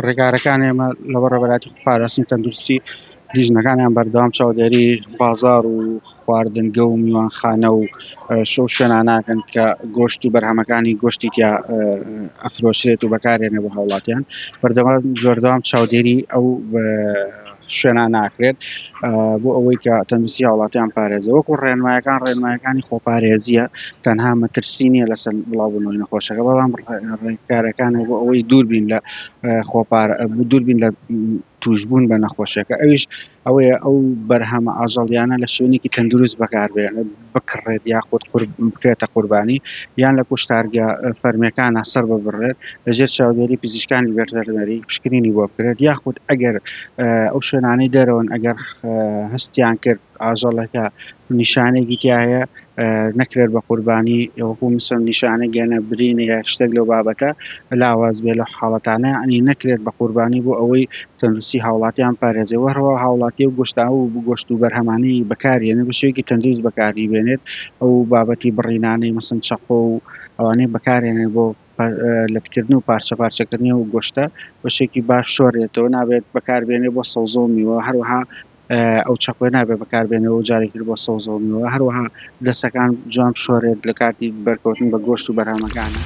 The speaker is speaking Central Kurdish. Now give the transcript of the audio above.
ڕێگارەکان ئێمە لە بەڕێوەبەراتی پاراستنی تەندروستی لیژنەکانیان بەردەوام چاودێری بازاڕ و خواردنگە و میوانخانە و شەو شوێنان ناکەن کە گۆشت و بەرهەمەکانی گۆشتی تیا ئەفرۆشرێت و بەکارهێنێ بۆ هاوڵاتیان بەردەوام چاودێری ئەو شوێنان ناکرێت بۆ ئەوەی کە تەندروستی هاوڵاتیان پارێزێ. وەکو ڕێنمایەکانی خۆپارێزیە تەنها مەترسی نییە لەسەر بڵاوبوونەوەی نەخۆشەکە، بەڵام ڕێکارەکانە بۆ ئەوەی دووربین لە دووربین لە توشبوون بە نەخۆشیەکە. ئەویش ئەوەیە ئەو بەرهەمە ئاژەڵیانە لە شوێنێکی تەندروست بەکاربێن بکڕێت یاخود بکرێتە قوربانی یان لە کوشتارگە فەرمیەکانە سەر ببڕێت لەژێر چاودێری پزیشکانی ڤێتەرنەری پشکنینی بۆ بکرێت، یاخود ئەگەر ئەو شوێنانەی دەرەوەن ئەگەر هەستیان کرد ئاژەڵەکە نیشانێکی تایە نەکرێت بە قوربانی وەکو مثل نیشانە گەنە برینە یا شتێک لەو بابەتە لاواز بێ لە حاڵەتانە ئەنی نەکرێت بە قوربانی بۆ ئەوەی تەندروستی هاوڵاتیان پارێزێەوە. هەروە هاوڵاتی و گۆشتاو و گۆشت و بەرهەمانەی بەکارهێنێت بە شێوەیەکی تەندروست بەکاری بێنێت. ئەو بابەتی بڕینانەی مەسن چەقۆ و ئەوانەی بەکارهێنێت بۆ لەپکردن و پارچە پارچەکردنی و گۆشتە بەشێکی باش شۆڕێتەوە، نابێت بەکاربێنێ بۆ سەوزە و میوە، هەروەها ئەو چەقۆی نابێت بەکاربێنەوە جارێکی بۆ سەوزە و میوە، هەروەها دەستەکان جوان بشۆرێت لە کاتی بەرکەوتن بە گۆشت و بەرهەمەکانە.